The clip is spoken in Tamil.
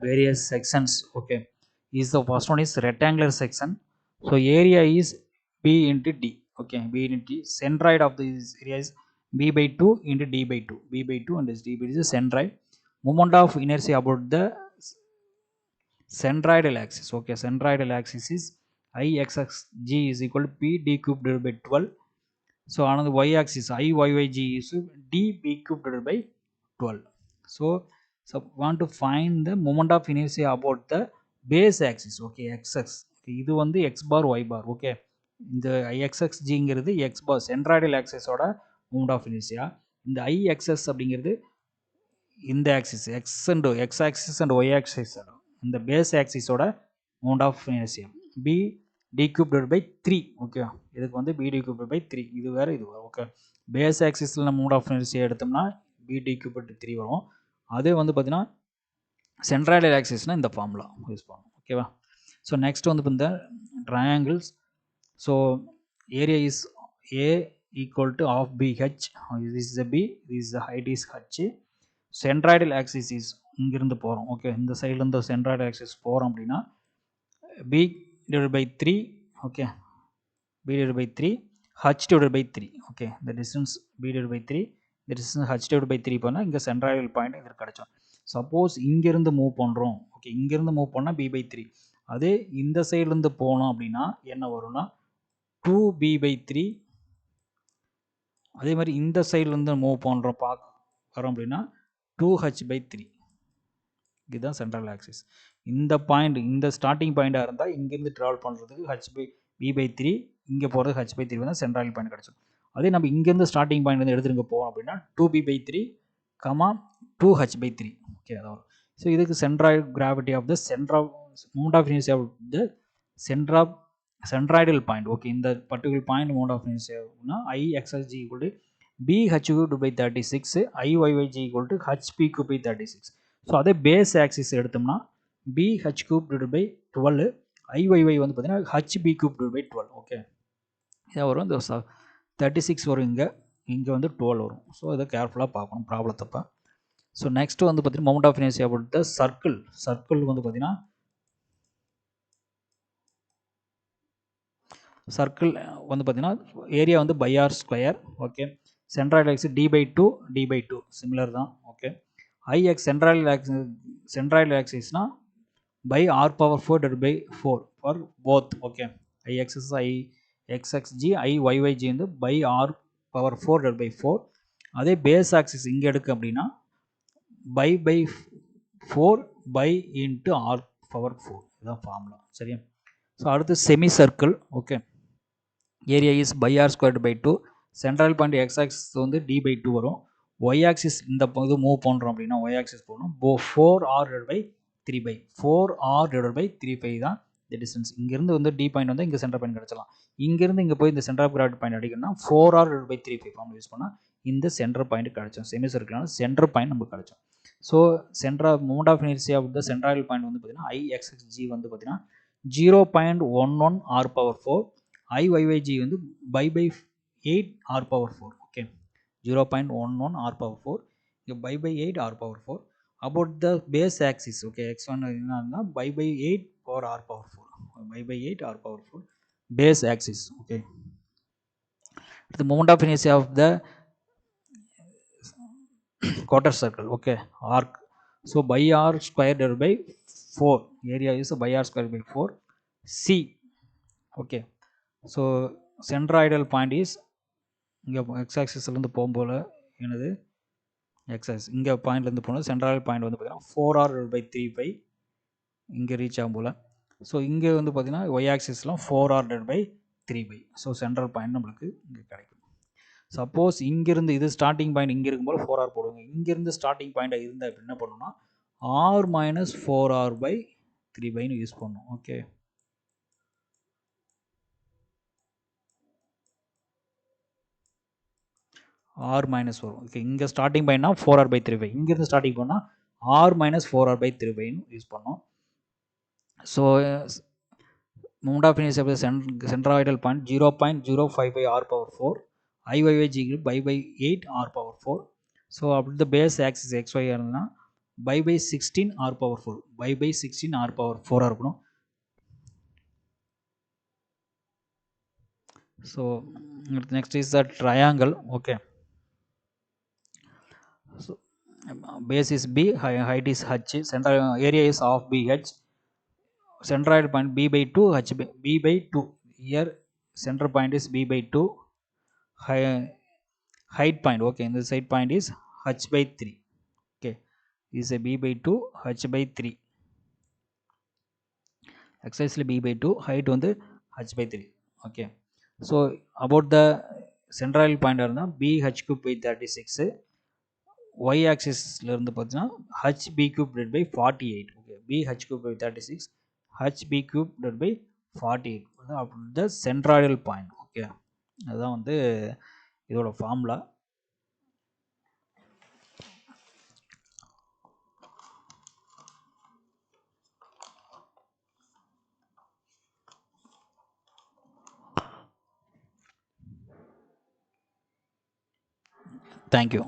various sections. Okay, is the first one is rectangular section. So area is b into d. Okay, b into d. Centroid of this area is b by 2 into d by 2. B by 2 and this d by 2 is centroid. Moment of inertia about the centroidal axis. Okay, centroidal axis is ixg is equal to p d cube divided by 12. So another y axis Iyg is db cube divided by 12. So want to find the moment of inertia about the base axis. Okay, xx. இது வந்து x bar y bar. Okay, இந்த ixxg ங்கிறது x bar centroidal axis ஓட moment of inertia. இந்த ixx அப்படிங்கிறது இந்த axis x axis and y axis இந்த base axis ஓட moment of inertia. b d cube divided by 3. Okay, இதுக்கு வந்து b d cube divided by 3. இது வேற இது வேற. ஓகே, பேஸ் ஆக்சிஸில் நம்ம மோட் ஆஃப் இனர்சியா எடுத்தோம்னா b d cube by 3 வரும். அதே வந்து பார்த்தீங்கன்னா சென்ட்ராய்டல் ஆக்சிஸ்னால் இந்த ஃபார்முலா யூஸ் பண்ணணும். ஓகேவா? ஸோ நெக்ஸ்ட் வந்து இந்த triangles. So area is a equal to half bh. This is a b, this is the height is h. Centroidal axis is இங்கிருந்து போகிறோம். ஓகே, இந்த சைட்லேருந்து சென்ட்ராய்டல் ஆக்சிஸ் போகிறோம் அப்படின்னா b divided by 3. Okay, b divided by 3 h divided by 3. Okay, the distance b divided by 3, the distance h divided by 3 பண்ணால் இங்கே சென்ட்ராய்டல் பாயிண்ட் இதற்கு கிடைச்சோம். சப்போஸ் இங்கேருந்து மூவ் பண்ணுறோம். ஓகே, இங்கேருந்து மூவ் பண்ணால் b by 3. அதே இந்த சைட்லேருந்து போனோம் அப்படின்னா என்ன வரும்னா 2b by 3. அதே மாதிரி இந்த சைட்லேருந்து மூவ் பண்ணுறோம் வரோம் அப்படின்னா 2h by 3. இதுதான் சென்ட்ரல் ஆக்சிஸ். இந்த பாயிண்ட் இந்த ஸ்டார்டிங் பாயிண்டாக இருந்தால் இங்கேருந்து ட்ராவல் பண்ணுறதுக்கு h by b by 3, இங்கே போகிறது h by 3 வந்து சென்ட்ரல் பாயிண்ட் கிடச்சிடும். அதே நம்ம இங்கேருந்து ஸ்டார்டிங் பாயிண்ட் வந்து எடுத்துகிட்டு போகிறோம் அப்படின்னா 2b by 3, 2h by 3. Okay, அதான். ஸோ இதுக்கு centroid gravity of the moment of inertia of the centroidal point. Okay, இந்த பர்டிகுலர் பாயிண்ட் மூமெண்ட் ஆஃப் இனர்சியானா ixg equal to bh cube by 36, Iyg equal to hp cube by 36. So அதே பேஸ் ஆக்சிஸ் எடுத்தோம்னா bh cube divided by 12, Iyy வந்து பார்த்தீங்கன்னா hb cube divided by 12. Okay, இதை வரும். இந்த 36 வரும், இங்கே வந்து 12 வரும். ஸோ இதை கேர்ஃபுல்லாக பார்க்கணும் ப்ராப்ளத்தப்போ. ஸோ நெக்ஸ்ட் வந்து பார்த்தீங்கன்னா மொமெண்ட் ஆஃப் இனர்சியா போட்டு சர்க்கிள் வந்து பார்த்தீங்கன்னா சர்க்கிள் வந்து பார்த்தீங்கன்னா ஏரியா வந்து pi r square. Okay, centroidal axis d by 2 d by 2 similar தான். ஓகே, சென்ட்ராய்டல் ஆக்சிஸ்னா by r power 4 divided by 4 for both. Okay, ixx ixxg iyg வந்து by r power 4 divided by 4. அதே பேஸ் ஆக்சிஸ் இங்கே எடுக்க அப்படின்னா by 4 by into r power 4. இதுதான் ஃபார்முலா. சரியா? ஸோ அடுத்து semi circle. Okay, area is by r squared by 2. Central point x axis வந்து d by 2 வரும். y ஆக்சிஸ் இந்த இது மூவ் பண்ணுறோம் அப்படின்னா y ஆக்சிஸ் போகணும். 4r divided by 3 by 4r divided by 3 தான் இந்த டிஸ்டன்ஸ். இங்கேருந்து வந்து d பாயிண்ட் வந்து இங்கே சென்டர் பாயிண்ட் கிடச்சலாம். இங்கேருந்து இங்கே போய் இந்த சென்டர் ஆஃப் கிராவிட்டி பாயிண்ட் அடிக்கணும்னா 4r divided by 3 form use பண்ணால் இந்த சென்டர் பாயிண்ட் கிடச்சோம். செமி சர்க்கிளான சென்டர் பாயிண்ட் நமக்கு கிடச்சோம். So moment of inertia of the centroidal point வந்து பார்த்தீங்கன்னா ixxg வந்து பார்த்தீங்கன்னா 0.11 r power 4, Iyg வந்து by 8 r power 4. Okay, 0.11 r power 4, இங்கே by 8 r power 4. about the base axis. Okay, x1 என்னன்னா by 8 for r power 4, by 8 r power 4 base axis. Okay, the moment of inertia of the quarter circle. Okay, arc. So by r square divided by 4, area is by r square by 4 c. Okay, so centroidal point is இங்கே x ஆக்சிஸ்லேருந்து போகும்போது என்னது x ஆக்சிஸ் இங்கே பாயிண்ட்லேருந்து போனது சென்ட்ரல் பாயிண்ட் வந்து பார்த்தீங்கன்னா 4r by 3 by இங்கே ரீச் ஆகும் போல். ஸோ இங்கே வந்து பார்த்தீங்கன்னா y ஆக்சிஸ்லாம் 4r by 3 by. So central point நம்மளுக்கு இங்கே கிடைக்கும். சப்போஸ் இங்கேருந்து இது ஸ்டார்டிங் பாயிண்ட் இங்கே இருக்கும்போது 4r போடுவாங்க. இங்கேருந்து ஸ்டார்டிங் பாயிண்டாக இருந்தால் இப்போ என்ன பண்ணணும்னா r minus 4r by 3 byன்னு யூஸ் பண்ணணும். Okay, r minus 4. ஓகே, இங்கே ஸ்டார்டிங் பாயிண்ட்னா 4r by 3 by, இங்கேருந்து ஸ்டார்டிங் பண்ணால் r minus 4r by 3 byன்னு யூஸ் பண்ணோம். So moment of inertia of the centroidal point 0.055 r power 4, Iyg by 8 r power 4. So அப்படி the base axis xy இருந்ததுன்னா by 16 r power 4 by 16 r power 4 இருக்கணும். So next is the triangle. Okay, so base is b, height is h, central area is of bh, centroid point b by 2, h by b by 2. Here center point is b by 2, height point, okay, and the side point is h by 3. Okay, is a b by 2, h by 3. Exercise b by 2, height on the h by 3. Okay, so about the central point bh cube by 36, y axis ல இருந்து பார்த்தீங்கன்னா hb cube divided by 48. Okay, bh cube by 36, hb cube divided by 48 the centroidal point. Okay, அதுதான் வந்து இதோட ஃபார்முலா. Thank you.